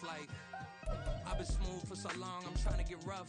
like I've been smooth for so long, I'm trying to get rough.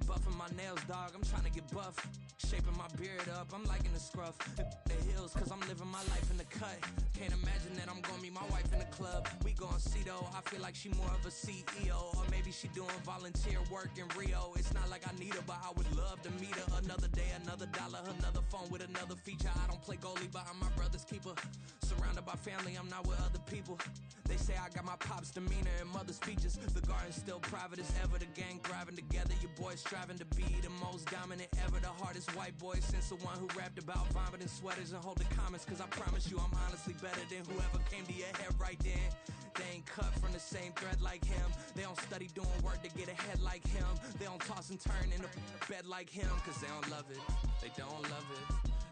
Buffing my nails, dog, I'm trying to get buff. Shaping my beard up, I'm liking the scruff. The hills, cause I'm living my life in the cut. Can't imagine that I'm gonna meet my wife in the club. We gon' see though, I feel like she more of a CEO. Or maybe she doing volunteer work in Rio. It's not like I need her, but I would love to meet her. Another day, another dollar, another phone with another feature. I don't play goalie, but I'm my brother's keeper. Surrounded by family, I'm not with other people. They say I got my pop's demeanor and mother's features. The garden's still private as ever, the gang thriving together. Your boys striving to be the most dominant ever. The hardest white boy since the one who rapped about vomiting sweaters and hold the comments. Cause I promise you I'm honestly better than whoever came to your head right then. They ain't cut from the same thread like him. They don't study doing work to get ahead like him. They don't toss and turn in a bed like him. Cause they don't love it, they don't love it.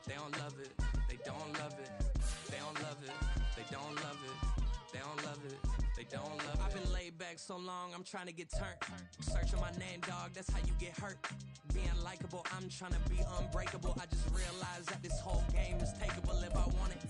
They don't love it, they don't love it. They don't love it, they don't love it. They don't love it, they don't love it. I've been laid back so long, I'm trying to get turned. Searching my name, dog, that's how you get hurt. Being likable, I'm trying to be unbreakable. I just realized that this whole game is takeable if I want it.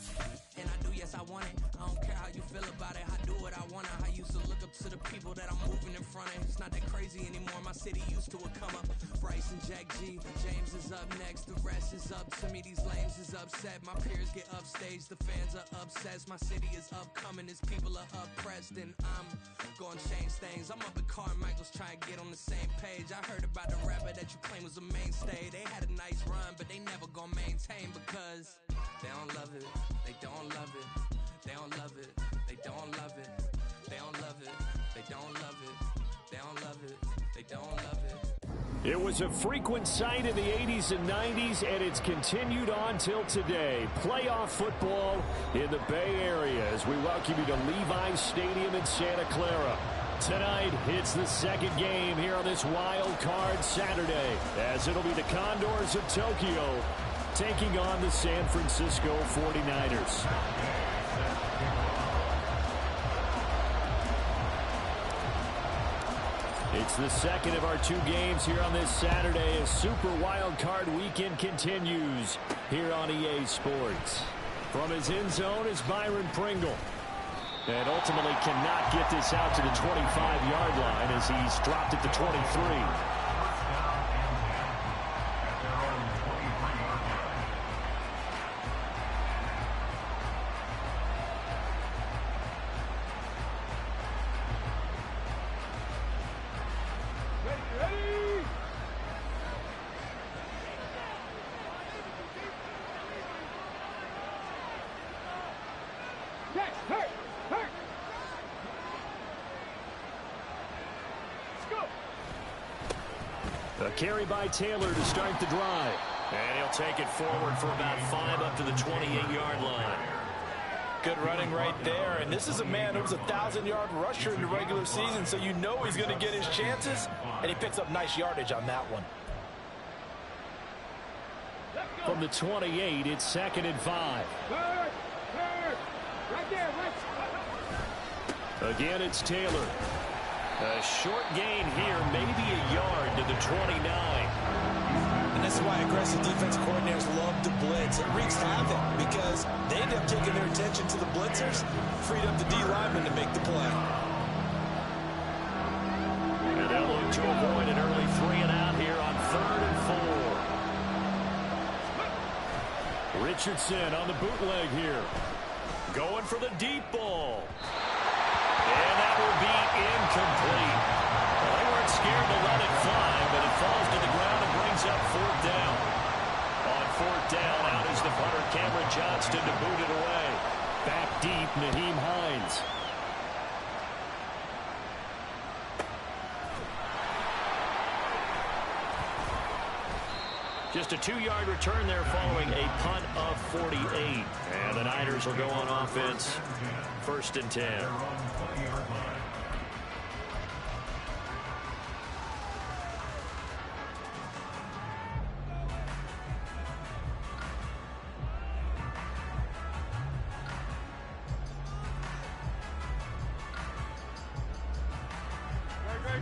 And I do, yes, I want it. I don't care how you feel about it, I do what I want. I used to look up to the people that I'm moving in front of. It's not that crazy anymore, my city used to a come up. Bryce and Jack G, James is up next. The rest is up to me, these lames is upset. My peers get upstaged, the fans are obsessed. My city is upcoming, it's people are oppressed, and I'm gonna change things. I'm up at Carmichael's trying to get on the same page. I heard about the rapper that you claim was a mainstay. They had a nice run, but they never gonna maintain because they don't love it, they don't love it, they don't love it, they don't love it, they don't love it, they don't love it, they don't love it, they don't love it. It was a frequent sight in the 80s and 90s, and it's continued on till today. Playoff football in the Bay Area as we welcome you to Levi's Stadium in Santa Clara. Tonight, it's the second game here on this Wild Card Saturday, as it'll be the Condors of Tokyo taking on the San Francisco 49ers. It's the second of our two games here on this Saturday as Super Wild Card Weekend continues here on EA Sports. From his end zone is Byron Pringle. And ultimately cannot get this out to the 25-yard line as he's dropped at the 23. A carry by Taylor to start the drive. And he'll take it forward for about 5 up to the 28-yard line. Good running right there. And this is a man who was a 1,000-yard rusher in the regular season, so you know he's going to get his chances. And he picks up nice yardage on that one. From the 28, it's 2nd and 5. Right there, right. Again, it's Taylor. A short gain here, maybe a yard to the 29. And this is why aggressive defense coordinators love to blitz. It wreaks havoc because they end up taking their attention to the blitzers, freed up the D lineman to make the play. And they'll look to avoid an early 3 and out here on 3rd and 4. Richardson on the bootleg here. Going for the deep ball. And that will be incomplete. Well, they weren't scared to let it fly, but it falls to the ground and brings up 4th down. On 4th down, out is the punter, Cameron Johnston, to boot it away. Back deep, Naheem Hines. Just a 2-yard return there following a punt of 48. And the Niners will go on offense. 1st and 10.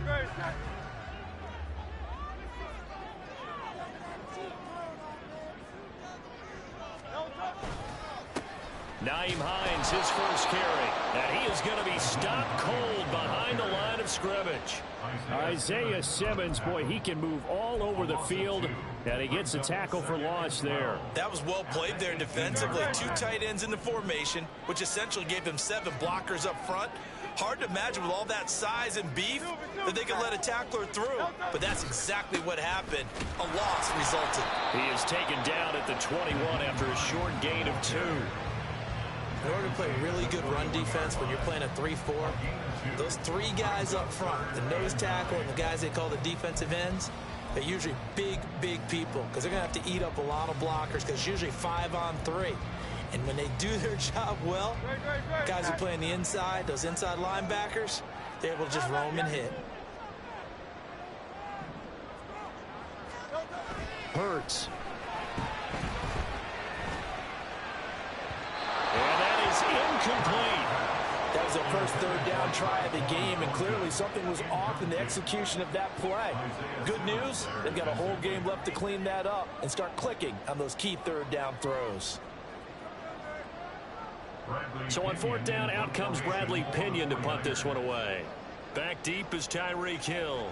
Great. Naheem Hines, his first carry. And he is going to be stopped cold behind the line of of scrimmage. Isaiah Simmons, boy, he can move all over the field, and he gets a tackle for loss there. That was well played there defensively. 2 tight ends in the formation, which essentially gave him 7 blockers up front. Hard to imagine with all that size and beef that they could let a tackler through. But that's exactly what happened. A loss resulted. He is taken down at the 21 after a short gain of 2. In order to play really good run defense when you're playing a 3-4, those 3 guys up front, the nose tackle and the guys they call the defensive ends, they're usually big, big people because they're going to have to eat up a lot of blockers because it's usually 5 on 3. And when they do their job well, guys who play on the inside, those inside linebackers, they're able to just roam and hit. Hurts. And that is incomplete. That was their first 3rd down try of the game, and clearly something was off in the execution of that play. Good news, they've got a whole game left to clean that up and start clicking on those key 3rd down throws. So on 4th down, out comes Bradley Pinion to punt this one away. Back deep is Tyreek Hill.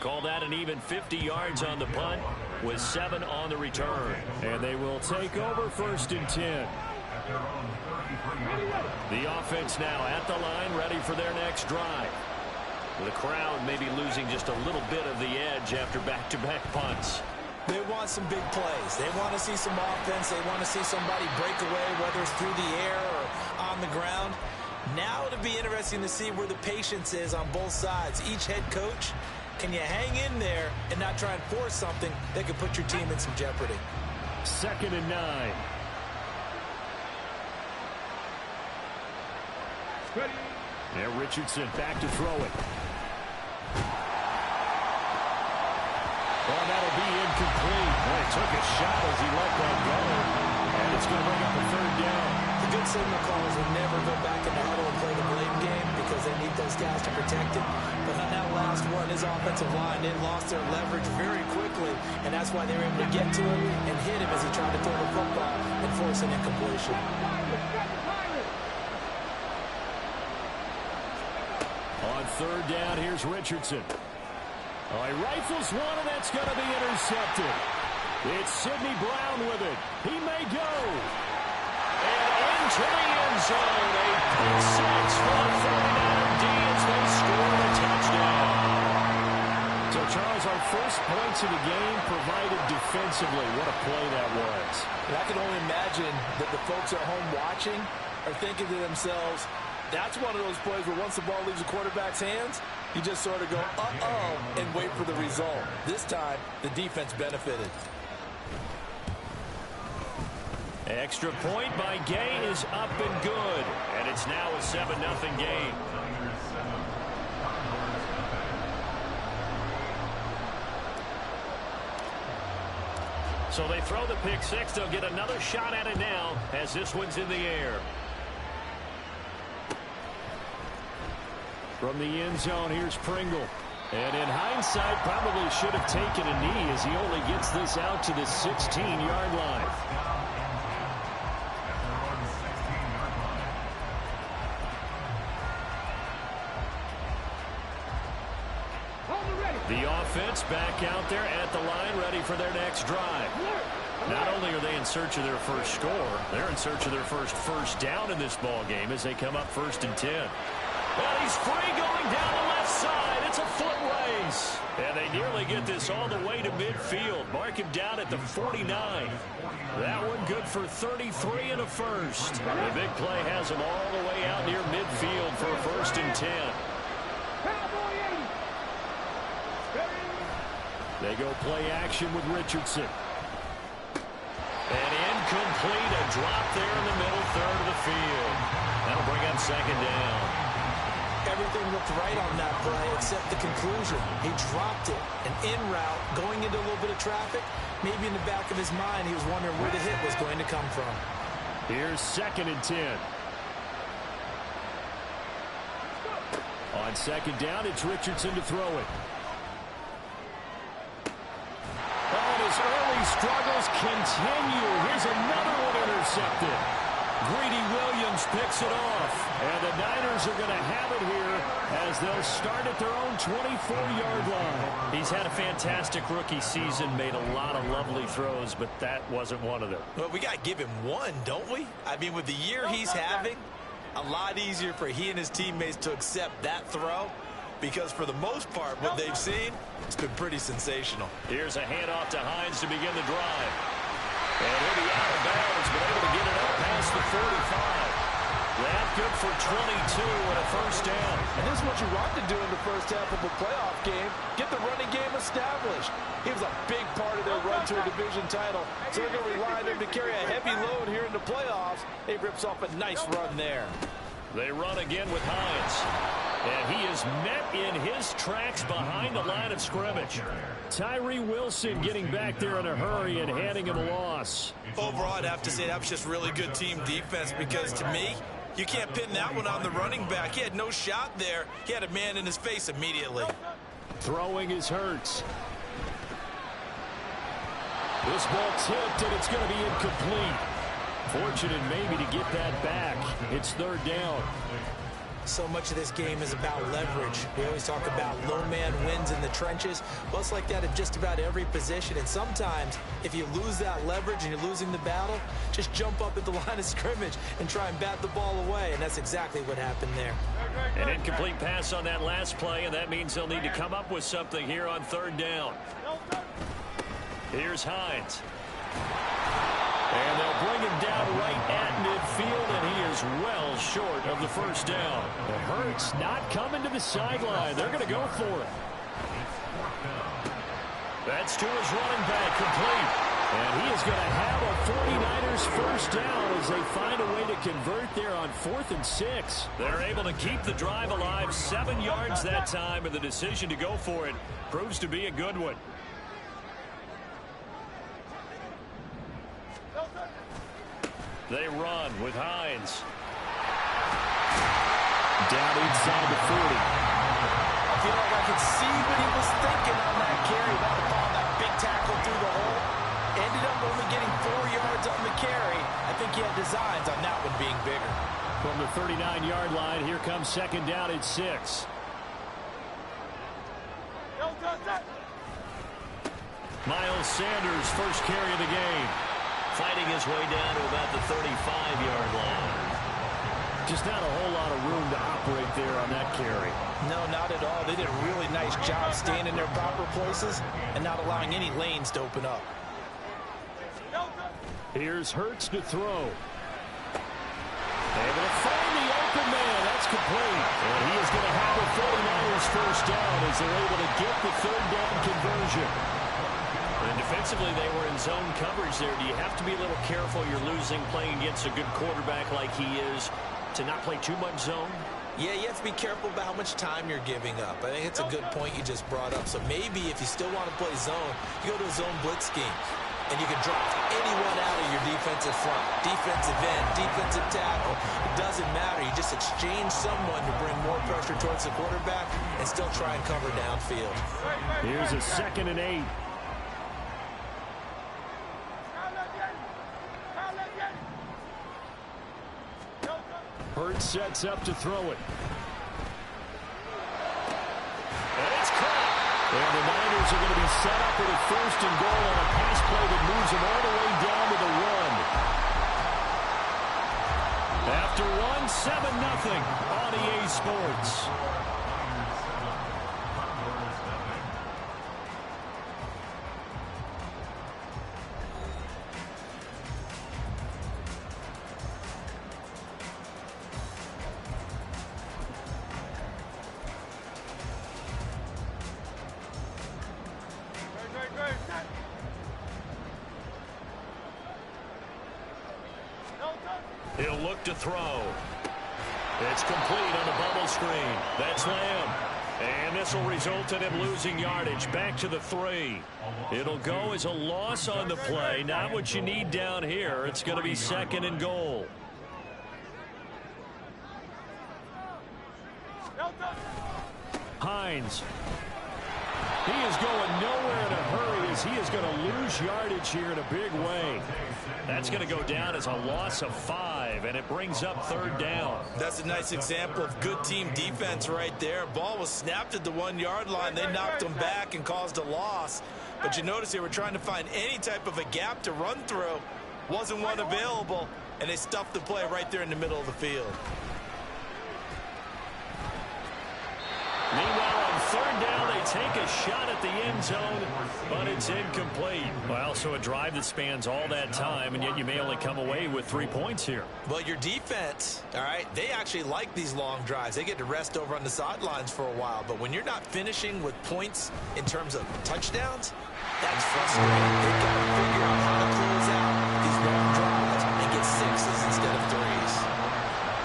Call that an even 50 yards on the punt with 7 on the return. And they will take over 1st and 10. The offense now at the line, ready for their next drive. The crowd maybe losing just a little bit of the edge after back-to-back punts. They want some big plays. They want to see some offense. They want to see somebody break away, whether it's through the air or on the ground. Now it'll be interesting to see where the patience is on both sides. Each head coach, can you hang in there and not try and force something that could put your team in some jeopardy? 2nd and 9. Now Richardson back to throw it. Well, that'll be incomplete. Boy, took a shot as he let that go. And it's going to bring up a 3rd down. The good signal callers will never go back in the huddle and play the blame game because they need those guys to protect it. But on that last one, his offensive line didn't lost their leverage very quickly, and that's why they were able to get to him and hit him as he tried to throw the football and force an incompletion. On 3rd down, here's Richardson. Oh, he rifles one, and that's going to be intercepted. It's Sidney Brown with it. He may go. And into the end zone. A pick 6 for the 49er D as they score a touchdown. So, Charles, our first points of the game provided defensively. What a play that was. And I can only imagine that the folks at home watching are thinking to themselves, that's one of those plays where once the ball leaves the quarterback's hands, you just sort of go, uh-oh, and wait for the result. This time, the defense benefited. Extra point by Gay is up and good. And it's now a 7-0 game. So they throw the pick 6. They'll get another shot at it now as this one's in the air. From the end zone, here's Pringle. And in hindsight, probably should have taken a knee as he only gets this out to the 16-yard line. The offense back out there at the line, ready for their next drive. Not only are they in search of their first score, they're in search of their first down in this ball game as they come up 1st and 10. Well, he's free going down the left side. It's a foot race. And they nearly get this all the way to midfield. Mark him down at the 49. That one good for 33 and a first. The big play has him all the way out near midfield for a 1st and 10. They go play action with Richardson. And incomplete, a drop there in the middle 3rd of the field. That'll bring up 2nd down. Everything looked right on that play except the conclusion. He dropped it, and en route, going into a little bit of traffic, maybe in the back of his mind, he was wondering where the hit was going to come from. Here's 2nd and 10. On 2nd down, it's Richardson to throw it. struggles continue. Here's another one intercepted. Greedy Williams picks it off. And the Niners are going to have it here as they'll start at their own 24-yard line. He's had a fantastic rookie season, made a lot of lovely throws, but that wasn't one of them. Well, we got to give him one, don't we? I mean, with the year he's having, a lot easier for he and his teammates to accept that throw, because for the most part, what they've seen, it's been pretty sensational. Here's a handoff to Hines to begin the drive. And he'll be out of bounds, but able to get it up past the 45. That good for 22 and a first down. And this is what you want to do in the first half of a playoff game. Get the running game established. He was a big part of their run to a division title. So they're going to rely on him to carry a heavy load here in the playoffs. He rips off a nice run there. They run again with Hines. And he is met in his tracks behind the line of scrimmage. Tyree Wilson getting back there in a hurry and handing him a loss. Overall, I'd have to say that was just really good team defense, because to me, you can't pin that one on the running back. He had no shot there. He had a man in his face immediately. Throwing is Hurts. This ball tipped, and it's going to be incomplete. Fortunate maybe to get that back. It's third down. So much of this game is about leverage. We always talk about low man wins in the trenches. Well, it's like that in just about every position. And sometimes, if you lose that leverage and you're losing the battle, just jump up at the line of scrimmage and try and bat the ball away. And that's exactly what happened there. An incomplete pass on that last play, and that means they'll need to come up with something here on third down. Here's Hines. And they'll bring him down right at midfield, and he is well short of the first down. And Hurts not coming to the sideline. They're going to go for it. That's to his running back, complete. And he is going to have a 49ers first down as they find a way to convert there on 4th and 6. They're able to keep the drive alive, 7 yards that time, and the decision to go for it proves to be a good one. They run with Hines. Down inside the 40. I feel like I could see what he was thinking on that carry. That big tackle through the hole. Ended up only getting 4 yards on the carry. I think he had designs on that one being bigger. From the 39-yard line, here comes second down at 6. Miles Sanders, first carry of the game. Fighting his way down to about the 35-yard line. Just not a whole lot of room to operate there on that carry. No, not at all. They did a really nice job staying in their proper places and not allowing any lanes to open up. Here's Hurts to throw. Able to find the open man. That's complete. And he is going to have a 49ers first down as they're able to get the third down conversion. And defensively, they were in zone coverage there. Do you have to be a little careful? You're losing playing against a good quarterback like he is to not play too much zone? Yeah, you have to be careful about how much time you're giving up. I think it's a good point you just brought up. So maybe if you still want to play zone, you go to a zone blitz scheme. And you can drop anyone out of your defensive front. Defensive end, defensive tackle. It doesn't matter. You just exchange someone to bring more pressure towards the quarterback and still try and cover downfield. Here's a 2nd and 8. Hurts sets up to throw it. And it's caught. And the Niners are going to be set up with a 1st and goal on a pass play that moves them all the way down to the 1. After 1, 7-0 on EA Sports. He'll look to throw. It's complete on the bubble screen. That's Lamb. And this will result in him losing yardage. Back to the 3. It'll go as a loss on the play. Not what you need down here. It's going to be 2nd and goal. Hines. He is going nowhere in a hurry as as he is going to lose yardage here in a big way. That's going to go down as a loss of 5, and it brings up 3rd down. That's a nice example of good team defense right there. Ball was snapped at the 1-yard line. They knocked him back and caused a loss. But you notice they were trying to find any type of a gap to run through. Wasn't one available, and they stuffed the play right there in the middle of the field. Meanwhile, on 3rd down, they take a shot at the end zone, but it's incomplete. Well, so a drive that spans all that time, and yet you may only come away with 3 points here. Well, your defense, all right, they actually like these long drives. They get to rest over on the sidelines for a while. But when you're not finishing with points in terms of touchdowns, that's frustrating. They've got to figure out how to close out these long drives and get 6s instead of 3s.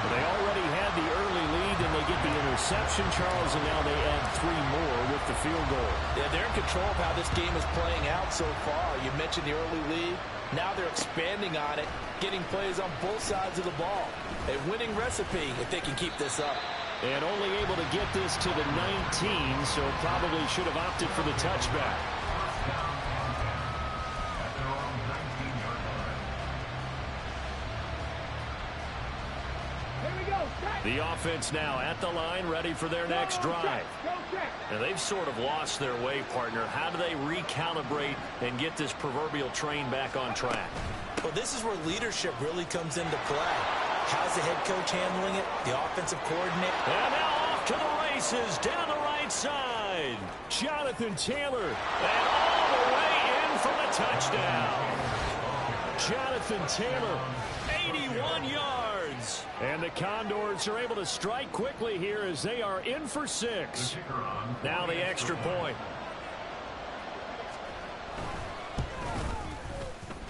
They already had the early lead, and they get the interception, Charles, and now they add 3 more with the field goal. Yeah, they're in control of how this game is playing out so far. You mentioned the early lead. Now they're expanding on it, getting plays on both sides of the ball. A winning recipe if they can keep this up. And only able to get this to the 19, so probably should have opted for the touchback. The offense now at the line, ready for their next drive. And they've sort of lost their way, partner. How do they recalibrate and get this proverbial train back on track? Well, this is where leadership really comes into play. How's the head coach handling it? The offensive coordinator. And now off to the races down the right side. Jonathan Taylor. And all the way in for the touchdown. Jonathan Taylor. 81 yards. And the Condors are able to strike quickly here as they are in for 6. Now the extra point.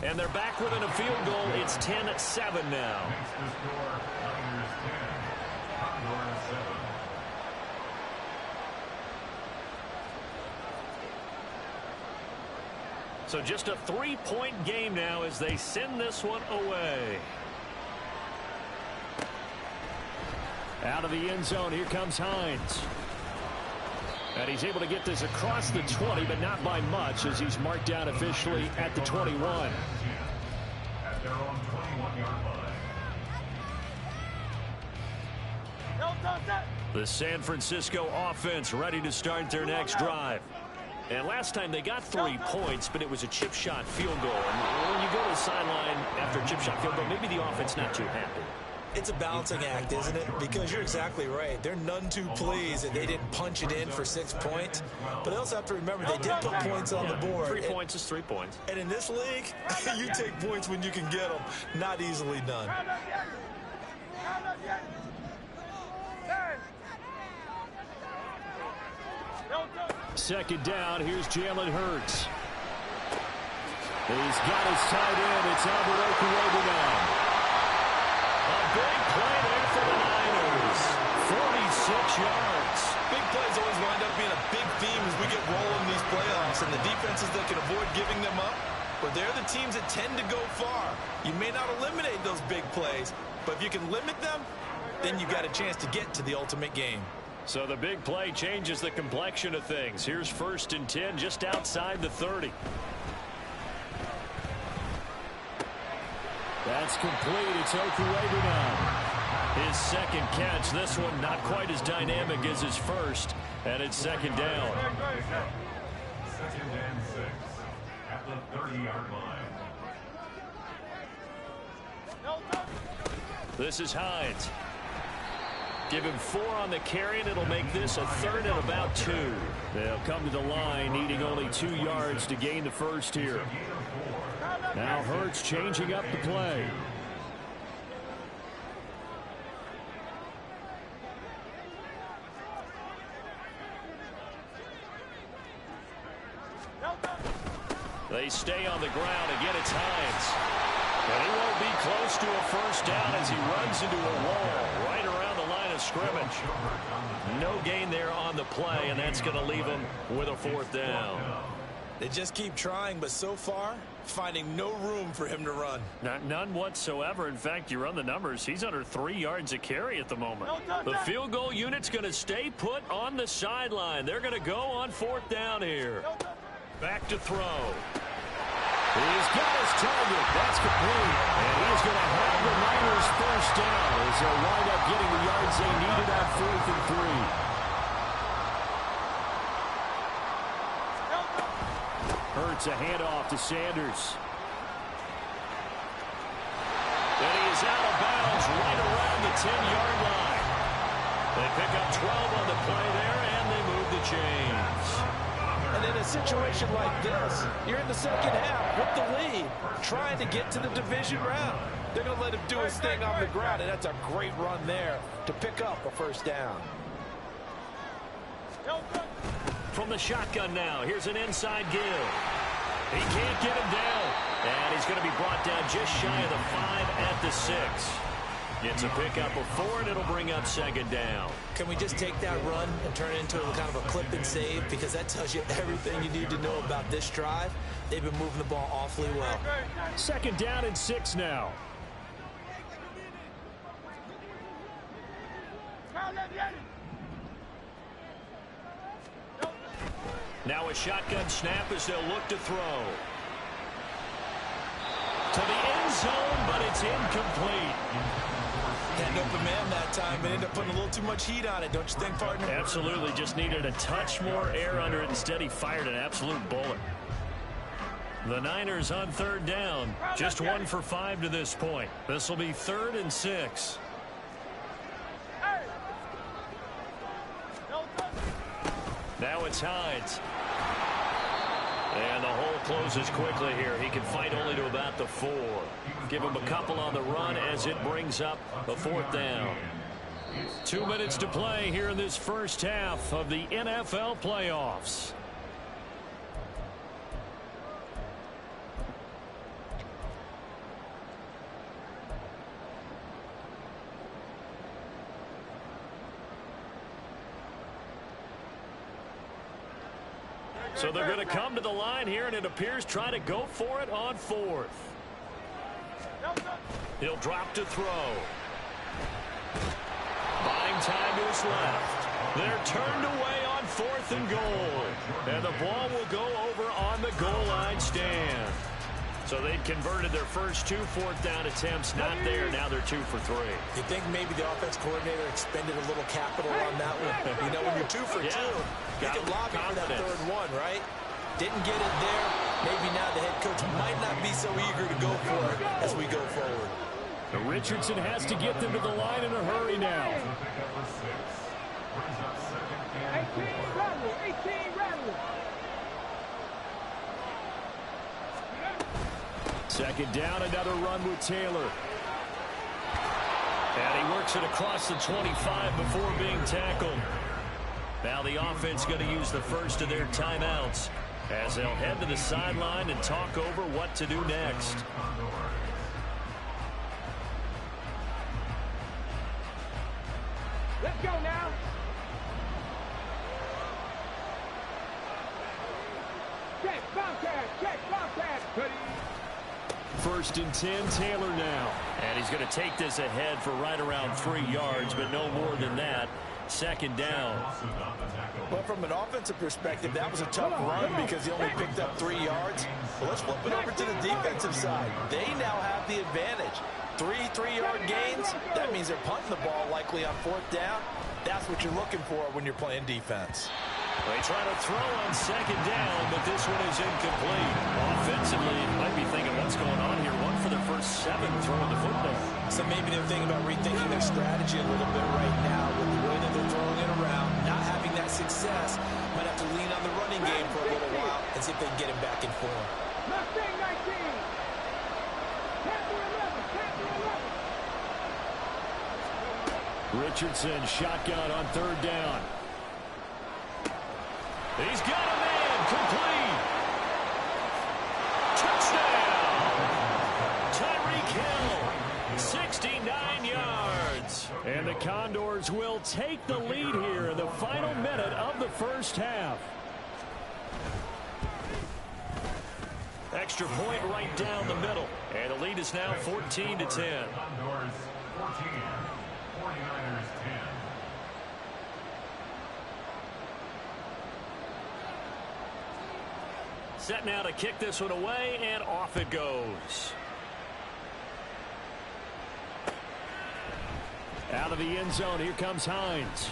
And they're back within a field goal. It's 10-7 now. So just a 3-point game now as they send this one away. Out of the end zone, here comes Hines. And he's able to get this across the 20, but not by much, as he's marked down officially at the 21. At their own 21-yard line. The San Francisco offense ready to start their next drive. And last time they got 3 points, but it was a chip shot field goal. And when you go to the sideline after a chip shot field goal, maybe the offense not too happy. It's a balancing act, isn't it? Because you're exactly right. They're none too pleased that they didn't punch it in for 6 points. But they also have to remember they did put points on the board. 3 points is 3 points. And in this league, you take points when you can get them. Not easily done. Second down, here's Jalen Hurts. He's got his tight end. It's Albert Okurobunan. A big play there for the Niners. 46 yards. Big plays always wind up being a big theme as we get rolling these playoffs. And the defenses that can avoid giving them up, but they're the teams that tend to go far. You may not eliminate those big plays, but if you can limit them, then you've got a chance to get to the ultimate game. So the big play changes the complexion of things. Here's 1st and 10 just outside the 30. That's complete. It's Okurobunan. His second catch. This one not quite as dynamic as his first. And it's 2nd down. 2nd and 6 at the 30-yard line. This is Hines. Give him 4 on the carry, and it'll make this a 3rd and about 2. They'll come to the line, needing only 2 yards to gain the first here. Now Hurts changing up the play. They stay on the ground. Again, it's Hines. And he won't be close to a first down as he runs into a wall right around the line of scrimmage. No gain there on the play, and that's going to leave him with a 4th down. They just keep trying, but so far, finding no room for him to run. None whatsoever. In fact, you run the numbers. He's under 3 yards a carry at the moment. The field goal unit's going to stay put on the sideline. They're going to go on 4th down here. Back to throw. He's got his target. That's complete. And he's going to have the Niners first down as they'll wind up getting the yards they needed on 4th and 3. Hurts a handoff to Sanders. And he is out of bounds right around the 10-yard line. They pick up 12 on the play there, and they move the chains. And in a situation like this, you're in the second half with the lead, trying to get to the division round. They're going to let him do his thing on the ground, and that's a great run there to pick up a first down. From the shotgun now, here's an inside give. He can't get him down. And he's going to be brought down just shy of the 5 at the 6. It's a pickup of 4, and it'll bring up 2nd down. Can we just take that run and turn it into a kind of a clip and save? Because that tells you everything you need to know about this drive. They've been moving the ball awfully well. 2nd down and 6 now. Now a shotgun snap as they'll look to throw. To the end zone, but it's incomplete. Had an open man that time and ended up putting a little too much heat on it, don't you think, partner? Absolutely, just needed a touch more air under it. Instead, he fired an absolute bullet. The Niners on 3rd down, just 1 for 5 to this point. This will be 3rd and 6. Now it's Hines. And the hole closes quickly here. He can fight only to about the 4. Give him a couple on the run as it brings up a 4th down. 2 minutes to play here in this first half of the NFL playoffs. So they're going to come to the line here, and it appears try to go for it on 4th. He'll drop to throw. Buying time to his left. They're turned away on 4th and goal. And the ball will go over on the goal line stand. So they'd converted their first 2 4th down attempts. Not there. Now they're 2 for 3. You think maybe the offense coordinator expended a little capital on that one? You know, when you're 2 for 2, you can lobby for that 3rd one, right? Didn't get it there. Maybe now the head coach might not be so eager to go for it as we go forward. Richardson has to get them to the line in a hurry now. 18 rattle. 2nd down, another run with Taylor. And he works it across the 25 before being tackled. Now the offense going to use the first of their timeouts as they'll head to the sideline and talk over what to do next. Let's go now. Check, Bobcat. 1st and 10, Taylor now. And he's going to take this ahead for right around 3 yards, but no more than that. 2nd down. Well, from an offensive perspective, that was a tough run because he only picked up 3 yards. Well, let's flip it over to the defensive side. They now have the advantage. 3 3-yard gains. That means they're punting the ball likely on 4th down. That's what you're looking for when you're playing defense. They try to throw on 2nd down, but this one is incomplete. Offensively, you might be thinking, what's going on here? 1 for their first 7 throwing the football. So maybe they're thinking about rethinking their strategy a little bit right now with the way that they're throwing it around, not having that success. Might have to lean on the running game for a little while and see if they can get him back in form. Mustang 19. Panther 11. Richardson shotgun on 3rd down. He's got a man, complete. Touchdown. Tyreek Hill, 69 yards. And the Condors will take the lead here in the final minute of the first half. Extra point right down the middle. And the lead is now 14-10. Condors 14, 49ers 10. Set now to kick this one away, and off it goes. Out of the end zone, here comes Hines.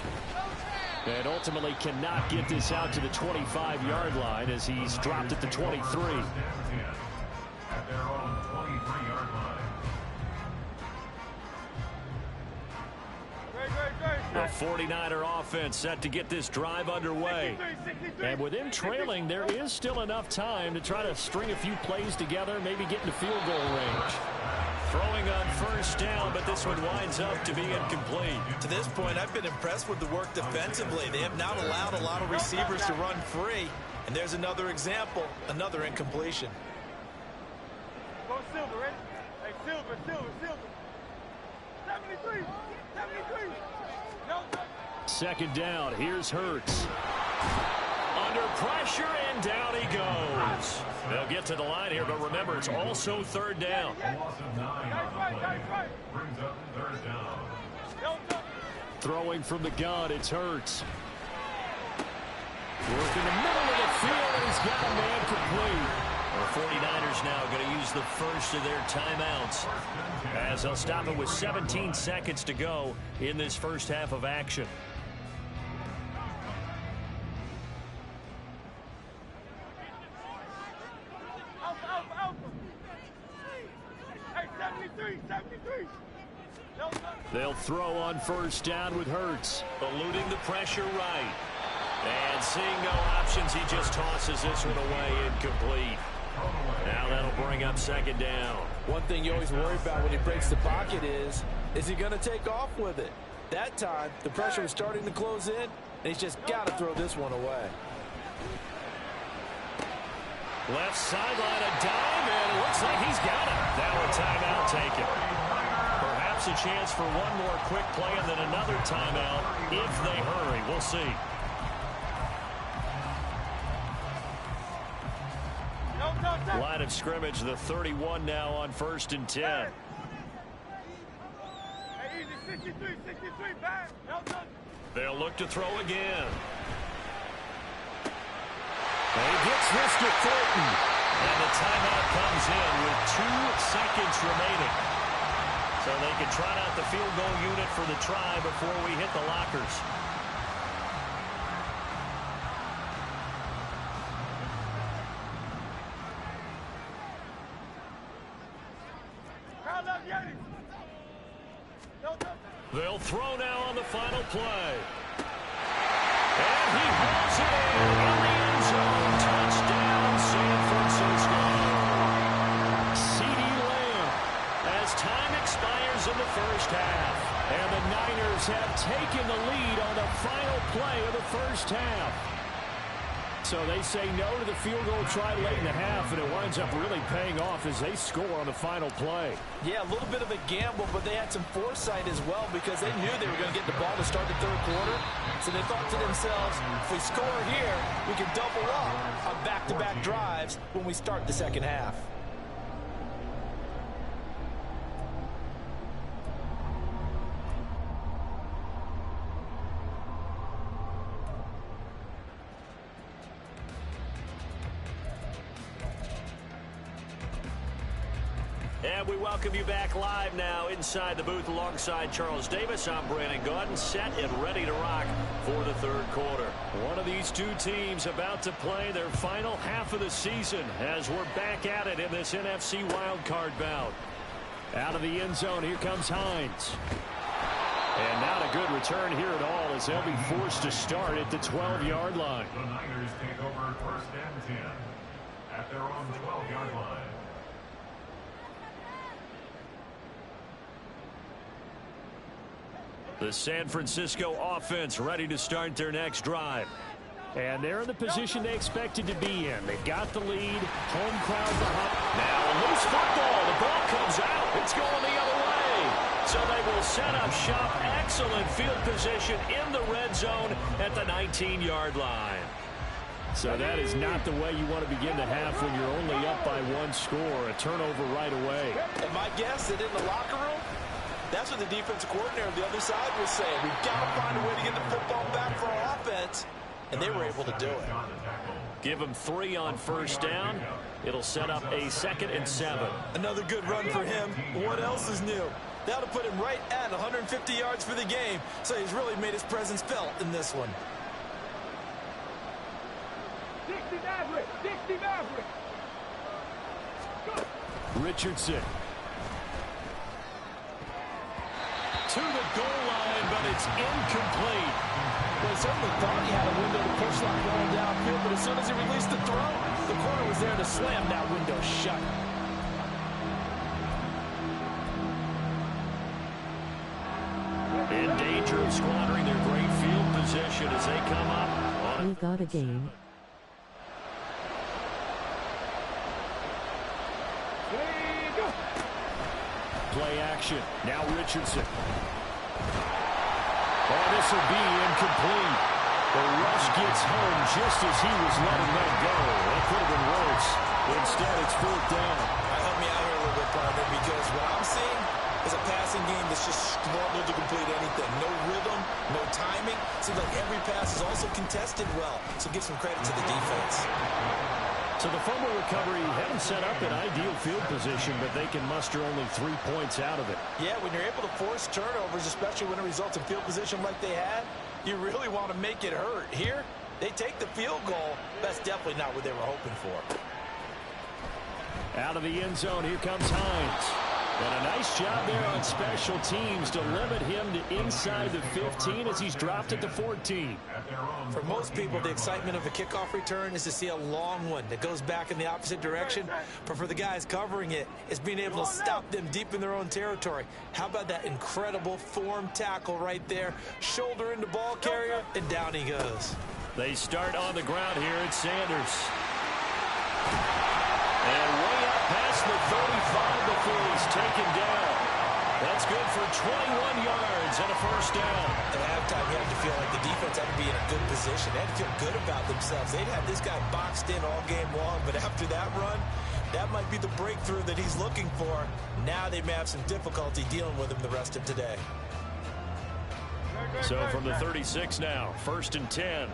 And ultimately cannot get this out to the 25-yard line as he's dropped at the 23. At their own 23-yard line. The 49er offense set to get this drive underway. And with him trailing, there is still enough time to try to string a few plays together, maybe get into field goal range. Throwing on first down, but this one winds up to be incomplete. To this point, I've been impressed with the work defensively. They have not allowed a lot of receivers to run free. And there's another example, another incompletion. Go Silver, ready? Hey, Silver. 73. No. Second down, here's Hurts. Under pressure, and down he goes. They'll get to the line here, but remember, it's also third down. A loss of 9 on the play. Brings up third down. Throwing from the gun, it's Hurts. Working the middle of the field, and he's got a man complete. The 49ers now going to use the first of their timeouts as they'll stop it with 17 seconds to go in this first half of action. Hey, 73. They'll throw on first down with Hurts. Eluding the pressure right. And seeing no options, he just tosses this one away incomplete. Now that'll bring up second down. One thing you always worry about when he breaks the pocket is he going to take off with it? That time, the pressure was starting to close in, and he's just got to throw this one away. Left sideline, a dime, and it looks like he's got it. Now a timeout taken. Perhaps a chance for one more quick play and then another timeout if they hurry. We'll see. Line of scrimmage, the 31 now on 1st and 10. Hey, easy, 63, back. They'll look to throw again. And he gets this to Thornton. And the timeout comes in with 2 seconds remaining. So they can trot out the field goal unit for the try before we hit the lockers. They'll throw now on the final play. And he hauls it in the end zone. Touchdown, San Francisco. CeeDee Lamb as time expires in the first half. And the Niners have taken the lead on the final play of the first half. So they say no to the field goal try late in the half, and it winds up really paying off as they score on the final play. Yeah, a little bit of a gamble, but they had some foresight as well because they knew they were going to get the ball to start the third quarter. So they thought to themselves, if we score here, we can double up on back-to-back drives when we start the second half. And we welcome you back live now inside the booth alongside Charles Davis. I'm Brandon Gaudin, set and ready to rock for the third quarter. One of these two teams about to play their final half of the season as we're back at it in this NFC Wildcard bout. Out of the end zone, here comes Hines. And not a good return here at all as they'll be forced to start at the 12-yard line. The Niners take over 1st and 10 at their own 12-yard line. The San Francisco offense ready to start their next drive. And they're in the position they expected to be in. They've got the lead. Home crowd behind. Now a loose football. The ball comes out. It's going the other way. So they will set up shop. Excellent field position in the red zone at the 19-yard line. So that is not the way you want to begin the half when you're only up by 1 score. A turnover right away. And my guess that in the locker room, that's what the defensive coordinator on the other side was saying. We've got to find a way to get the football back for our offense. And they were able to do it. Give him 3 on first down. It'll set up a 2nd and 7. Another good run for him. What else is new? That'll put him right at 150 yards for the game. So he's really made his presence felt in this one. 60 Maverick. 60 Maverick. Richardson. To the goal line, but it's incomplete. Well, he certainly thought he had a window to push that ball downfield, but as soon as he released the throw, the corner was there to slam that window shut. In danger of squandering their great field position as they come up. We got a game. Play action. Now Richardson. Oh, this will be incomplete. The rush gets home just as he was letting that go. That could have been worse. Instead, it's 4th down. Help me out here a little bit, partner, because what I'm seeing is a passing game that's just struggled to complete anything. No rhythm, no timing. Seems like every pass is also contested well. So give some credit to the defense. So the fumble recovery hadn't set up an ideal field position, but they can muster only 3 points out of it. Yeah, when you're able to force turnovers, especially when it results in field position like they had, you really want to make it hurt. Here, they take the field goal. That's definitely not what they were hoping for. Out of the end zone, here comes Hines. And a nice job there on special teams to limit him to inside the 15 as he's dropped it to 14. For most people, the excitement of a kickoff return is to see a long one that goes back in the opposite direction. But for the guys covering it, it's being able to stop them deep in their own territory. How about that incredible form tackle right there? Shoulder into ball carrier, and down he goes. They start on the ground here at Sanders. And way up past the 35 before he's taken down. That's good for 21 yards and a first down. At halftime, you have to feel like the defense had to be in a good position. They had to feel good about themselves. They'd had this guy boxed in all game long, but after that run, that might be the breakthrough that he's looking for. Now they may have some difficulty dealing with him the rest of today. So from the 36 now, 1st and 10.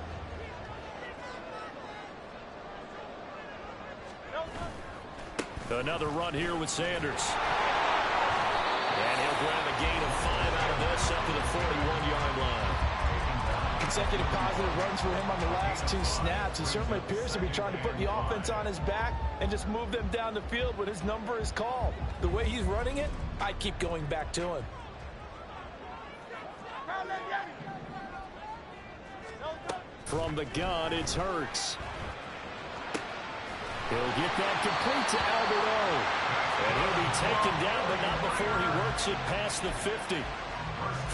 Another run here with Sanders. And he'll grab a gain of 5 out of this up to the 41-yard line. Consecutive positive runs for him on the last 2 snaps. He certainly appears to be trying to put the offense on his back and just move them down the field when his number is called. The way he's running it, I keep going back to him. From the gun, it's Hurts. He'll get that complete to Alberto. And he'll be taken down, but not before he works it past the 50.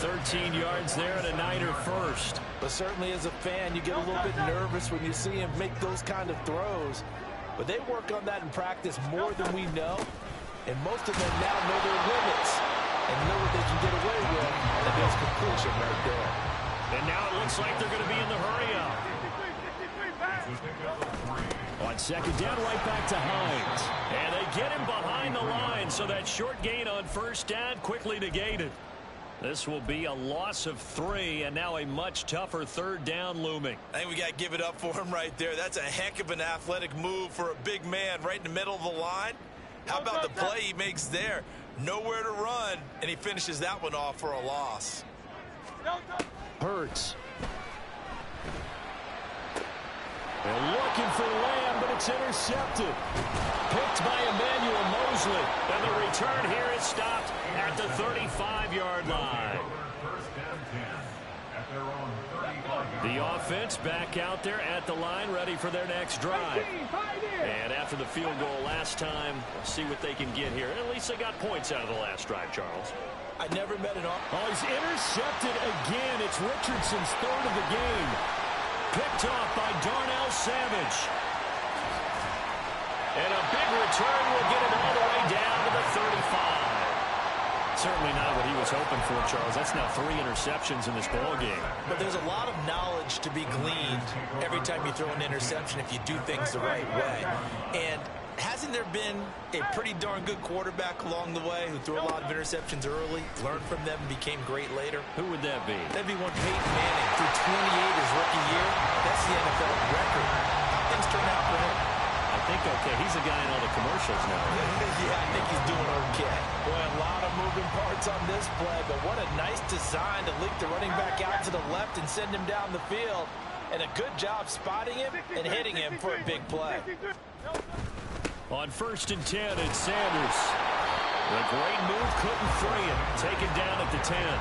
13 yards there and a Niner first. But certainly as a fan, you get a little bit nervous when you see him make those kind of throws. But they work on that in practice more than we know. And most of them now know their limits and know what they can get away with. And there's completion right there. And now it looks like they're going to be in the hurry-up. On 2nd down, right back to Hines. And they get him behind the line, so that short gain on first down quickly negated. This will be a loss of 3, and now a much tougher 3rd down looming. I think we got to give it up for him right there. That's a heck of an athletic move for a big man right in the middle of the line. How about the play he makes there? Nowhere to run, and he finishes that one off for a loss. Hurts. They're looking for Lamb, but it's intercepted. Picked by Emmanuel Mosley. And the return here is stopped at the 35-yard line. The offense back out there at the line, ready for their next drive. And after the field goal last time, we'll see what they can get here. At least they got points out of the last drive, Charles. I never met an Oh, he's intercepted again. It's Richardson's 3rd of the game. Picked off by Darnell Savage. And a big return will get him all the way down to the 35. Certainly not what he was hoping for, Charles. That's now 3 interceptions in this ball game. But there's a lot of knowledge to be gleaned every time you throw an interception if you do things the right way. And hasn't there been a pretty darn good quarterback along the way who threw a lot of interceptions early, learned from them, and became great later? Who would that be? That'd be one Peyton Manning through 28 his rookie year. That's the NFL record. things turn out for him? I think okay. He's a guy in all the commercials now. Yeah, I think he's doing okay. Boy, a lot of moving parts on this play, but what a nice design to leak the running back out to the left and send him down the field. And a good job spotting him and hitting him for a big play. On 1st and 10, it's Sanders. The great move couldn't free him. Taken down at the 10.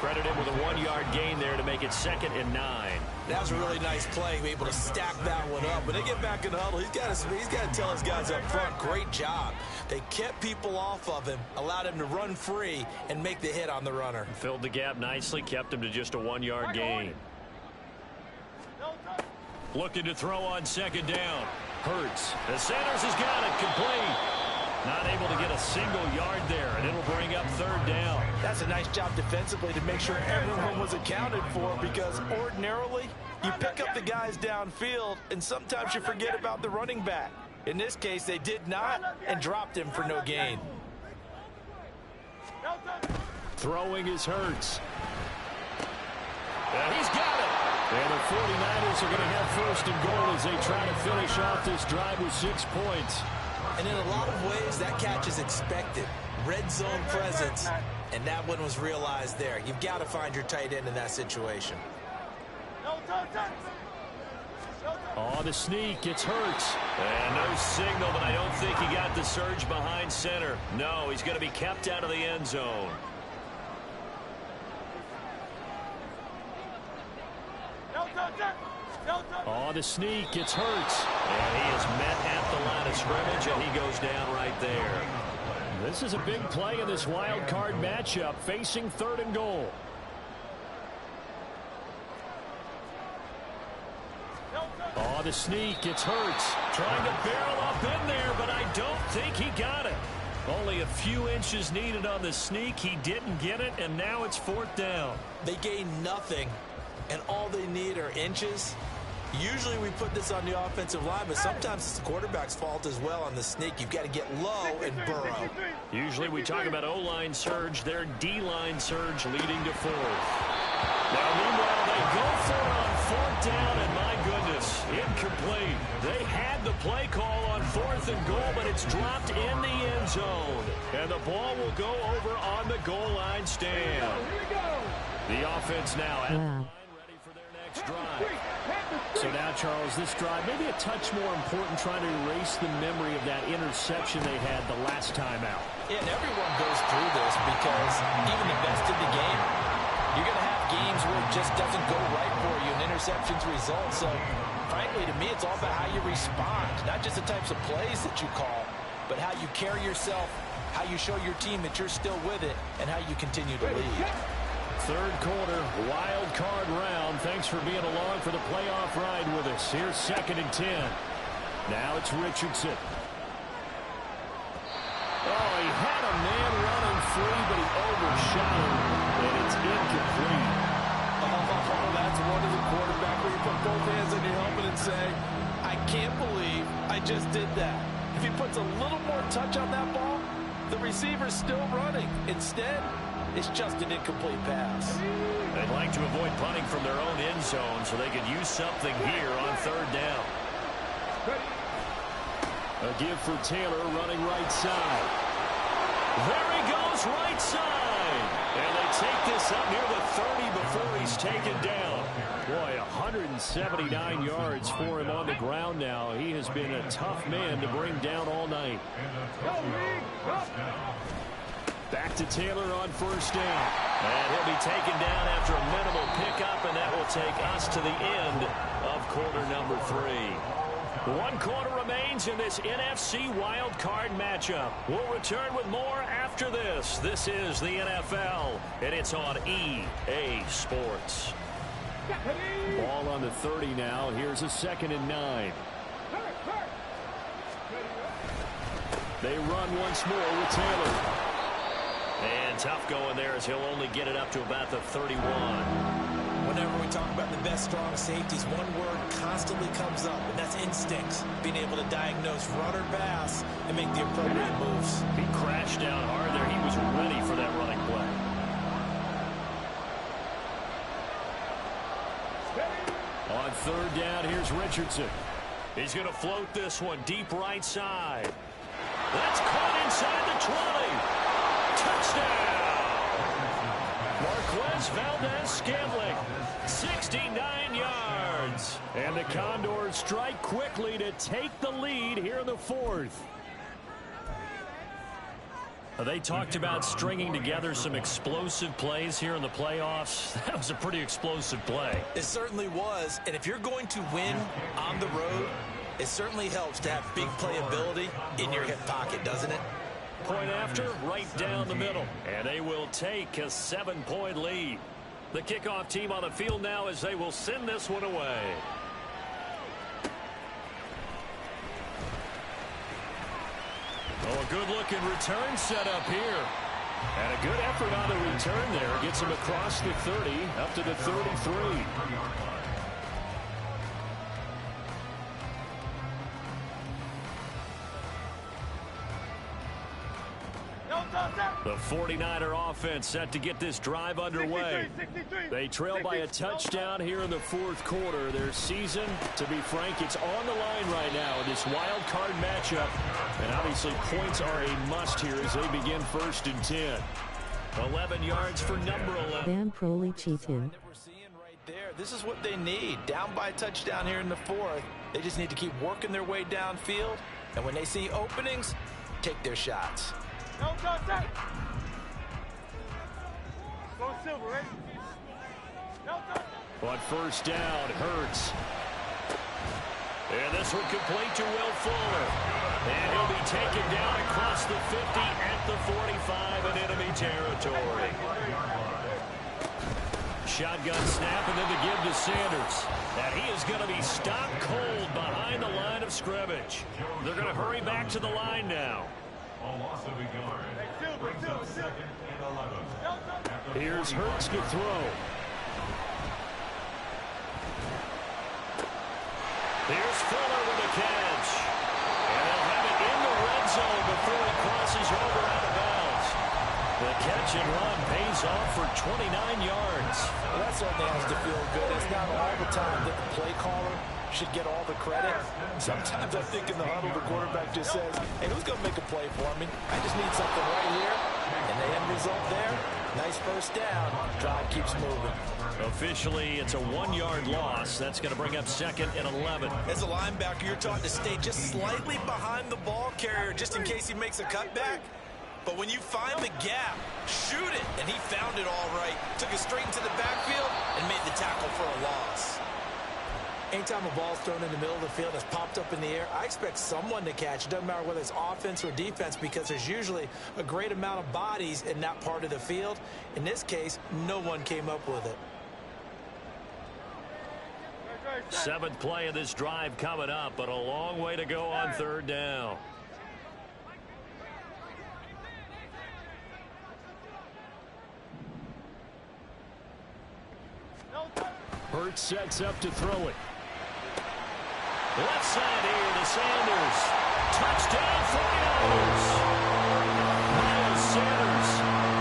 Credit him with a 1-yard gain there to make it 2nd and 9. That was a really nice play, able to stack that one up. When they get back in the huddle, he's got to tell his guys up front, great job. They kept people off of him, allowed him to run free and make the hit on the runner. Filled the gap nicely, kept him to just a 1-yard gain. Looking to throw on 2nd down. Hurts. The Sanders has got it complete. Not able to get a single yard there, and it'll bring up 3rd down. That's a nice job defensively to make sure everyone was accounted for, because ordinarily you pick up the guys downfield and sometimes you forget about the running back. In this case, they did not and dropped him for no gain. Throwing is Hurts. And he's got it. And the 49ers are going to have 1st and goal as they try to finish off this drive with 6 points. And in a lot of ways, that catch is expected. Red zone presence, and that one was realized there. You've got to find your tight end in that situation. On the sneak, it's Hurts. And no signal, but I don't think he got the surge behind center. No, he's going to be kept out of the end zone. On the sneak, it's Hurts. And he is met at the line of scrimmage, and he goes down right there. This is a big play in this wild card matchup, facing 3rd and goal. On the sneak, it's Hurts. Trying to barrel up in there, but I don't think he got it. Only a few inches needed on the sneak. He didn't get it, and now it's 4th down. They gain nothing, and all they need are inches. Usually we put this on the offensive line, but sometimes it's the quarterback's fault as well on the sneak. You've got to get low and burrow. Usually we talk about O-line surge, their D-line surge leading to 4th. Now, meanwhile, they go for it on 4th down, and my goodness, incomplete. They had the play call on 4th and goal, but it's dropped in the end zone. And the ball will go over on the goal line stand. The offense now at the line, ready for their next drive. So now, Charles, this drive maybe a touch more important, trying to erase the memory of that interception they had the last time out. Yeah, and everyone goes through this, because even the best in the game, you're going to have games where it just doesn't go right for you and interceptions result. So, frankly, to me, it's all about how you respond, not just the types of plays that you call, but how you carry yourself, how you show your team that you're still with it, and how you continue to lead. 3rd quarter, wild card round. Thanks for being along for the playoff ride with us. Here's 2nd and 10. Now it's Richardson. Oh, he had a man running free, but he overshot him, and it's incomplete. Oh, that's one as a quarterback where you put both hands on your helmet and say, I can't believe I just did that. If he puts a little more touch on that ball, the receiver's still running. Instead, it's just an incomplete pass. They'd like to avoid punting from their own end zone so they could use something here on 3rd down. A give for Taylor running right side. There he goes right side. And they take this up near the 30 before he's taken down. Boy, 179 yards for him on the ground now. He has been a tough man to bring down all night. Back to Taylor on 1st down. And he'll be taken down after a minimal pickup, and that will take us to the end of quarter number 3. 1 quarter remains in this NFC wildcard matchup. We'll return with more after this. This is the NFL, and it's on EA Sports. Ball on the 30 now. Here's a 2nd and 9. They run once more with Taylor. And tough going there as he'll only get it up to about the 31. Whenever we talk about the best strong safeties, one word constantly comes up, and that's instincts. Being able to diagnose run or pass and make the appropriate moves. He crashed down hard there. He was ready for that running play. On 3rd down, here's Richardson. He's going to float this one deep right side. That's caught inside the 20. Touchdown! Marquez Valdez-Scantling, 69 yards. And the Condors strike quickly to take the lead here in the fourth. They talked about stringing together some explosive plays here in the playoffs. That was a pretty explosive play. It certainly was. And if you're going to win on the road, it certainly helps to have big playability in your hip pocket, doesn't it? Point after, right down the middle. And they will take a 7-point lead. The kickoff team on the field now as they will send this one away. Oh, a good-looking return set up here. And a good effort on the return there. Gets him across the 30, up to the 33. The 49er offense set to get this drive underway. They trail by a touchdown here in the fourth quarter. Their season, to be frank, it's on the line right now in this wild card matchup. And obviously points are a must here as they begin 1st and 10. 11 yards for number 11. Van Crowley cheating. This is what they need. Down by a touchdown here in the fourth. They just need to keep working their way downfield. And when they see openings, take their shots. No contact. Go Silver, ready? No contact. On first down, Hurts. And this one complete to Will Fuller. And he'll be taken down across the 50 at the 45 in enemy territory. Shotgun snap and then the give to Sanders. And he is going to be stopped cold behind the line of scrimmage. They're going to hurry back to the line now. A loss of a yard. Second and 11. Here's Hurts to throw. Here's Fuller with a catch. And they'll have it in the red zone before he crosses over out of bounds. The catch and run pays off for 29 yards. Well, that certainly has to feel good. It's not all the time that the play caller should get all the credit. Sometimes I think in the huddle the quarterback just says, hey, who's going to make a play for me? I just need something right here. And the end result there, nice first down. Drive keeps moving. Officially, it's a 1-yard loss. That's going to bring up 2nd and 11. As a linebacker, you're taught to stay just slightly behind the ball carrier just in case he makes a cutback. But when you find the gap, shoot it. And he found it all right. Took it straight into the backfield and made the tackle for a loss. Anytime a ball's thrown in the middle of the field that's popped up in the air, I expect someone to catch. It doesn't matter whether it's offense or defense because there's usually a great amount of bodies in that part of the field. In this case, no one came up with it. 7th play of this drive coming up, but a long way to go on 3rd down. Hurts sets up to throw it. Left side here to Sanders. Touchdown 49ers. Miles Sanders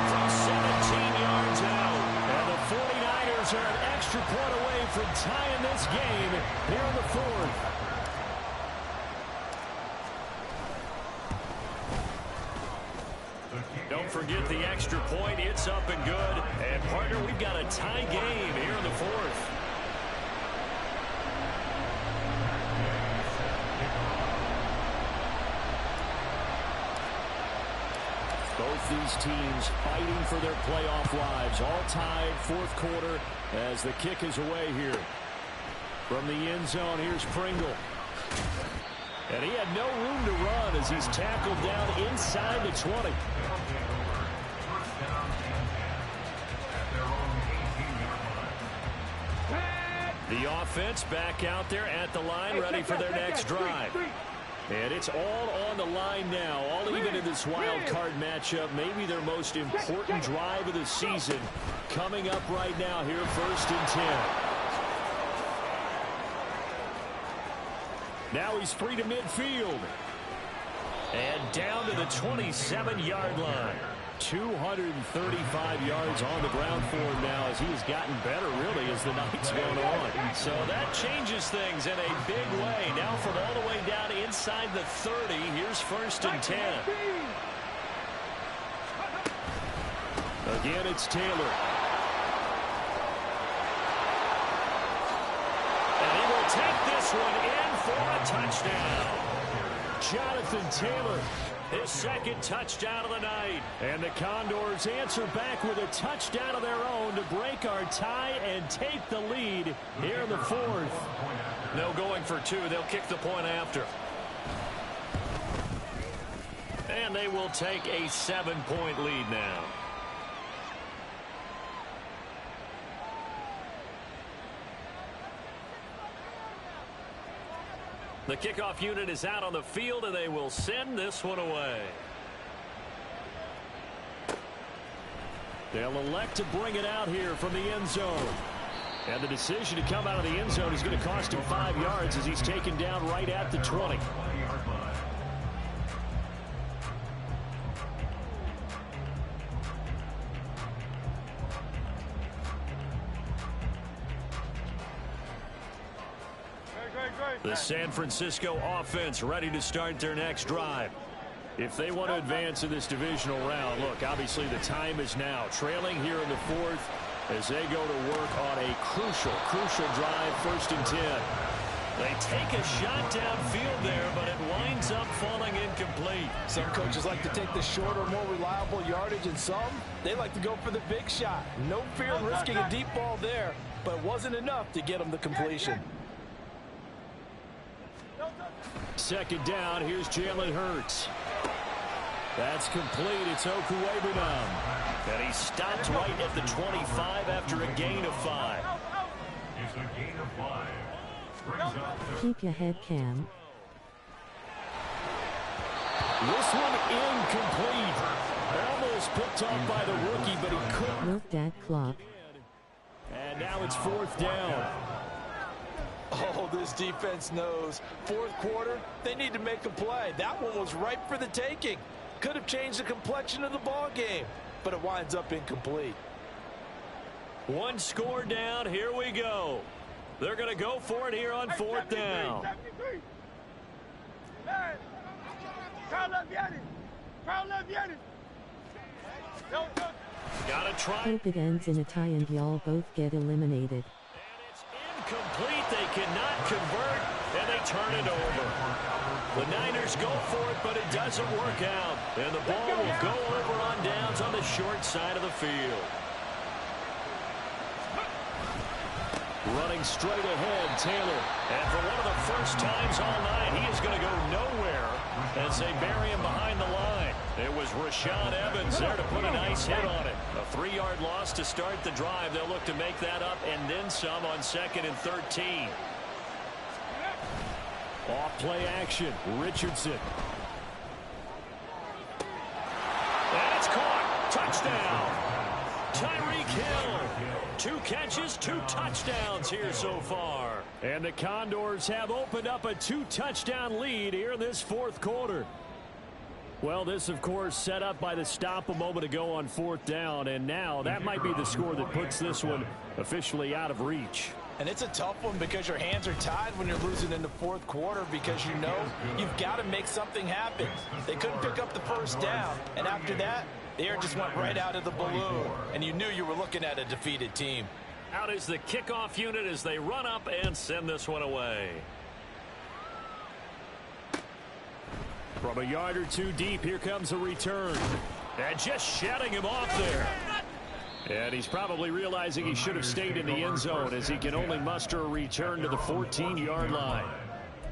from 17 yards out. And the 49ers are an extra point away from tying this game here in the fourth. Don't forget the extra point. It's up and good. And, partner, we've got a tie game here in the fourth. Both these teams fighting for their playoff lives. All tied, fourth quarter as the kick is away here. From the end zone, here's Pringle. And he had no room to run as he's tackled down inside the 20. The offense back out there at the line, ready for their next drive. And it's all on the line now, all even in this wild card matchup. Maybe their most important drive of the season coming up right now here, 1st and 10. Now he's free to midfield. And down to the 27-yard line. 235 yards on the ground for him now as he has gotten better, really, as the night's gone on. So that changes things in a big way. Now from all the way down inside the 30, here's 1st and 10. Again, it's Taylor. And he will take this one in for a touchdown. Jonathan Taylor, his 2nd touchdown of the night. And the Condors answer back with a touchdown of their own to break our tie and take the lead here in the 4th. No going for 2. They'll kick the point after. And they will take a 7-point lead now. The kickoff unit is out on the field, and they will send this one away. They'll elect to bring it out here from the end zone. And the decision to come out of the end zone is going to cost him 5 yards as he's taken down right at the 20. The San Francisco offense ready to start their next drive. If they want to advance in this divisional round, look, obviously the time is now. Trailing here in the 4th as they go to work on a crucial drive, 1st and 10. They take a shot downfield there, but it winds up falling incomplete. Some coaches like to take the shorter, more reliable yardage, and some, they like to go for the big shot. No fear in risking a deep ball there, but it wasn't enough to get them the completion. 2nd down, here's Jalen Hurts. That's complete, it's Okuwebunam. And he stopped right at the 25 after a gain of 5. It's a gain of 5. Keep your head, Cam. This one incomplete. Almost picked off by the rookie, but he couldn't. Look, that clock. And now it's 4th down. Oh, this defense knows. 4th quarter, they need to make a play. That one was ripe for the taking. Could have changed the complexion of the ball game, but it winds up incomplete. 1 score down. Here we go. They're going to go for it here on 4th down. Got to try. Hope it ends in a tie and y'all both get eliminated. Incomplete. They cannot convert, and they turn it over. The Niners go for it, but it doesn't work out. And the ball will go over on downs on the short side of the field. Running straight ahead, Taylor. And for one of the first times all night, he is going to go nowhere as they bury him behind the line. It was Rashaan Evans there to put a nice hit on it. A 3-yard loss to start the drive. They'll look to make that up and then some on 2nd and 13. Off play action, Richardson. And it's caught. Touchdown. Tyreek Hill. 2 catches, 2 touchdowns here so far. And the Condors have opened up a 2-touchdown lead here in this 4th quarter. Well, this, of course, set up by the stop a moment ago on 4th down, and now that might be the score that puts this one officially out of reach. And it's a tough one because your hands are tied when you're losing in the 4th quarter because you know you've got to make something happen. They couldn't pick up the 1st down, and after that, the air just went right out of the balloon, and you knew you were looking at a defeated team. Out is the kickoff unit as they run up and send this one away. From a yard or 2 deep, here comes a return. And just shutting him off there. And he's probably realizing he should have stayed in the end zone as he can only muster a return to the 14-yard line.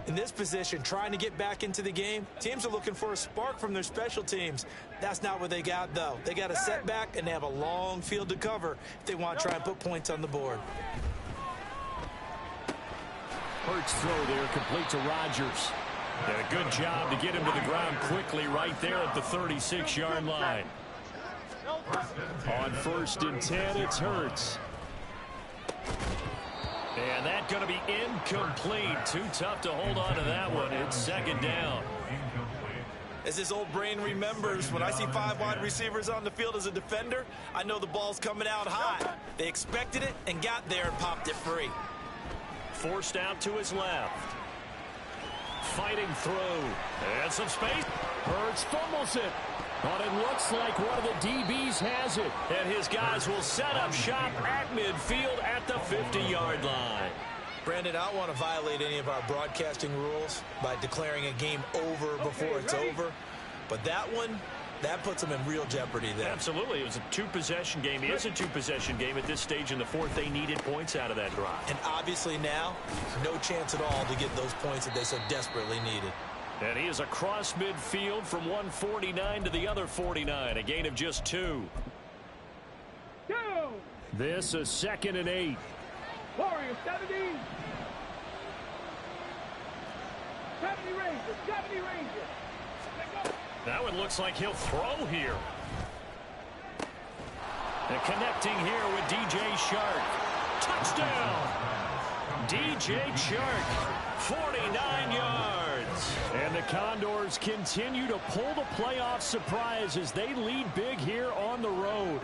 In this position, trying to get back into the game, teams are looking for a spark from their special teams. That's not what they got, though. They got a setback, and they have a long field to cover if they want to try and put points on the board. Hurts throw there, complete to Rodgers. And a good job to get him to the ground quickly right there at the 36-yard line. On 1st and 10, it's Hurts. And that's going to be incomplete. Too tough to hold on to that one. It's 2nd down. As his old brain remembers, when I see 5 wide receivers on the field as a defender, I know the ball's coming out high. They expected it and got there and popped it free. Forced out to his left. Fighting through. And some space. Hurts fumbles it. But it looks like one of the DBs has it. And his guys will set up shop at midfield at the 50-yard line. Brandon, I don't want to violate any of our broadcasting rules by declaring a game over before it's over. But that one, that puts them in real jeopardy there. Absolutely. It was a 2-possession game. It is a 2-possession game at this stage in the fourth. They needed points out of that drive. And obviously now, no chance at all to get those points that they so desperately needed. And he is across midfield from one 49 to the other 49. A gain of just 2. This is 2nd and 8. Warriors, 70. 70 Rangers, 70 Rangers. Now it looks like he'll throw here. And connecting here with DJ Shark. Touchdown! DJ Shark, 49 yards. And the Condors continue to pull the playoff surprise as they lead big here on the road.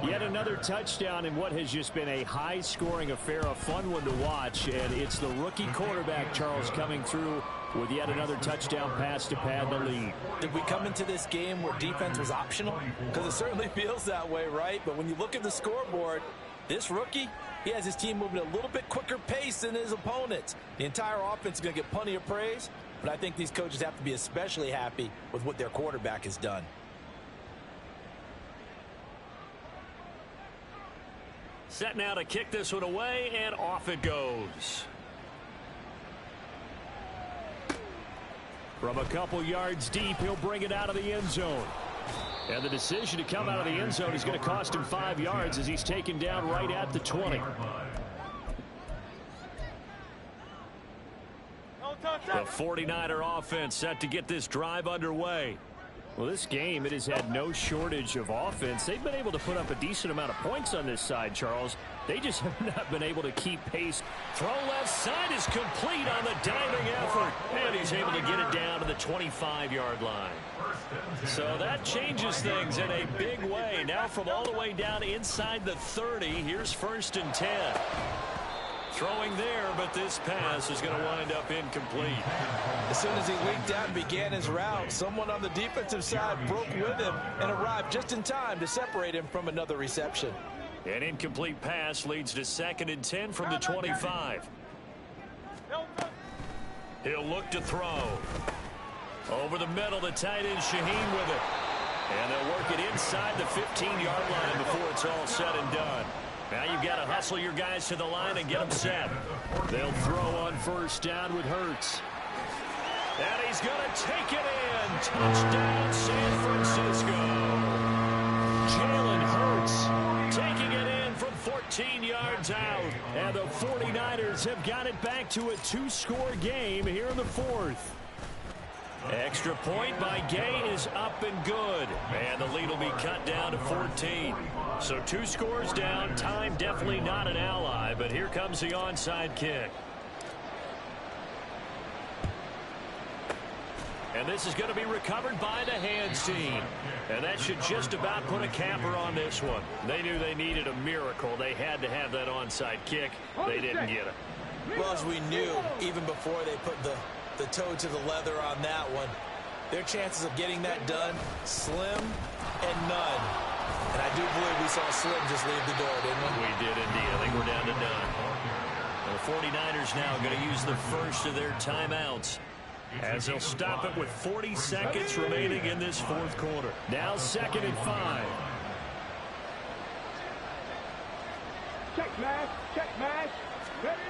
Yet another touchdown in what has just been a high-scoring affair, a fun one to watch. And it's the rookie quarterback, Charles, coming through with yet another touchdown pass to pad the lead. Did we come into this game where defense was optional? Because it certainly feels that way, right? But when you look at the scoreboard, this rookie, he has his team moving at a little bit quicker pace than his opponents. The entire offense is going to get plenty of praise, but I think these coaches have to be especially happy with what their quarterback has done. Set now to kick this one away, and off it goes. From a couple yards deep, he'll bring it out of the end zone. And the decision to come out of the end zone is going to cost him 5 yards as he's taken down right at the 20. The 49er offense set to get this drive underway. Well, this game, it has had no shortage of offense. They've been able to put up a decent amount of points on this side, Charles. They just have not been able to keep pace. Throw left side is complete on the diving effort. And he's able to get it down to the 25-yard line. So that changes things in a big way. Now from all the way down inside the 30, here's 1st and 10. Throwing there, but this pass is going to wind up incomplete. As soon as he leaked out and began his route, someone on the defensive side broke with him and arrived just in time to separate him from another reception. An incomplete pass leads to 2nd and 10 from the 25. He'll look to throw. Over the middle, the tight end Shaheen with it. And they'll work it inside the 15-yard line before it's all said and done. Now you've got to hustle your guys to the line and get them set. They'll throw on 1st down with Hurts. And he's going to take it in. Touchdown, San Francisco. Jalen Hurts taking it in from 14 yards out. And the 49ers have got it back to a 2-score game here in the 4th. Extra point by Gay is up and good. And the lead will be cut down to 14. So 2 scores down. Time definitely not an ally. But here comes the onside kick. And this is going to be recovered by the hands team. And that should just about put a capper on this one. They knew they needed a miracle. They had to have that onside kick. They didn't get it. Well, as we knew, even before they put the toe to the leather on that one, their chances of getting that done, slim and none. And I do believe we saw Slim just leave the door, didn't we? We did indeed. I think we're down to none. And the 49ers now going to use the first of their timeouts as they'll stop it with 40 seconds remaining in this 4th quarter. Now 2nd and 5. Check mash, ready.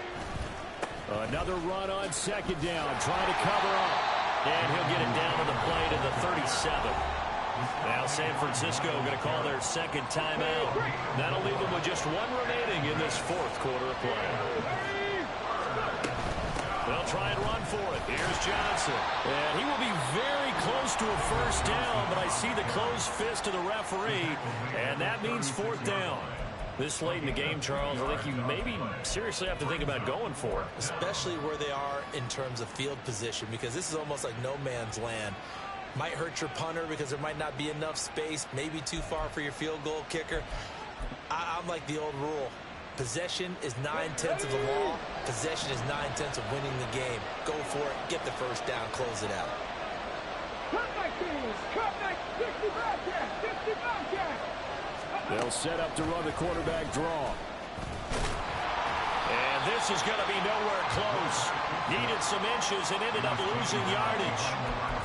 Another run on 2nd down, trying to cover up. And he'll get it down to the play to the 37. Now San Francisco going to call their 2nd timeout. That'll leave them with just 1 remaining in this 4th quarter of play. They'll try and run for it. Here's Johnson. And he will be very close to a 1st down, but I see the closed fist of the referee, and that means 4th down. This late in the game, Charles, I think you maybe seriously have to think about going for it. Especially where they are in terms of field position, because this is almost like no man's land. Might hurt your punter because there might not be enough space, maybe too far for your field goal kicker. I'm like the old rule. Possession is 9/10 of the law. Possession is 9/10 of winning the game. Go for it. Get the first down. Close it out. They'll set up to run the quarterback draw. And this is going to be nowhere close. Needed some inches and ended up losing yardage.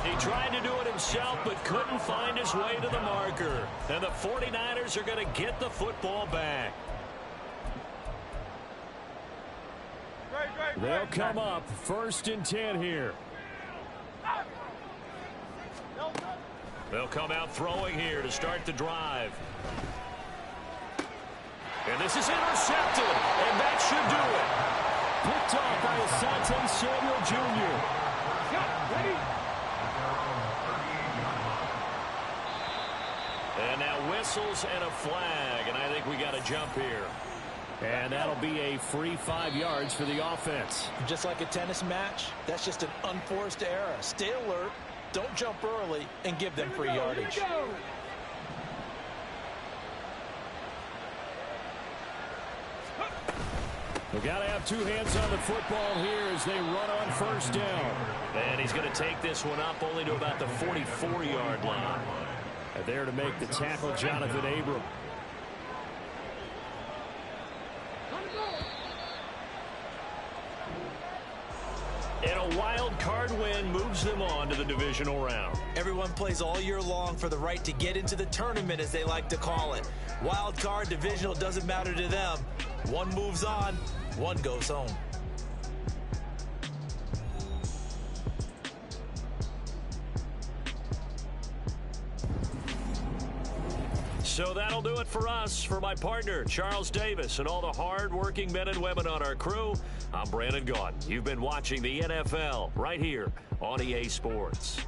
He tried to do it himself but couldn't find his way to the marker. And the 49ers are going to get the football back. They'll come up 1st and 10 here. They'll come out throwing here to start the drive. And this is intercepted, and that should do it. Picked off by Asante Samuel Jr. And now whistles and a flag, and I think we got a jump here. And that'll be a free 5 yards for the offense. Just like a tennis match, that's just an unforced error. Stay alert, don't jump early, and give them free yardage. We've got to have 2 hands on the football here as they run on 1st down. And he's going to take this one up only to about the 44-yard line. And there to make the tackle, Jonathan Abram. And a wild card win moves them on to the divisional round. Everyone plays all year long for the right to get into the tournament, as they like to call it. Wild card, divisional, doesn't matter to them. One moves on, one goes home. So that'll do it for us. For my partner, Charles Davis, and all the hard-working men and women on our crew, I'm Brandon Gaudin. You've been watching the NFL right here on EA Sports.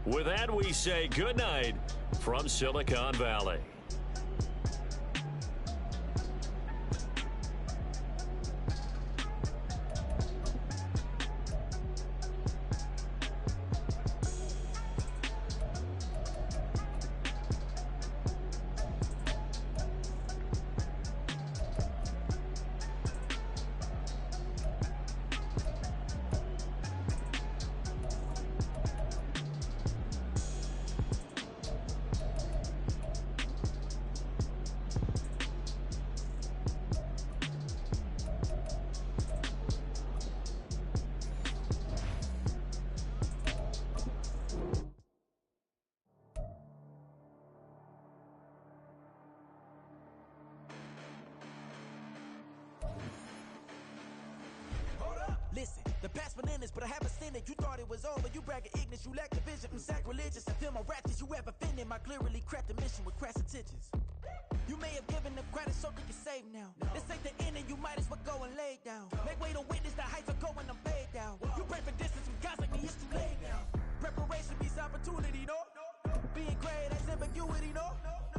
With that, we say good night from Silicon Valley. Listen, the past bananas, but I haven't seen it. You thought it was over. You bragging ignorance. You lack the vision from sacrilegious. I feel my ratchets. You have offended my clearly cracked the mission with crass intentions. You may have given them credit so they can save now. This ain't the end and you might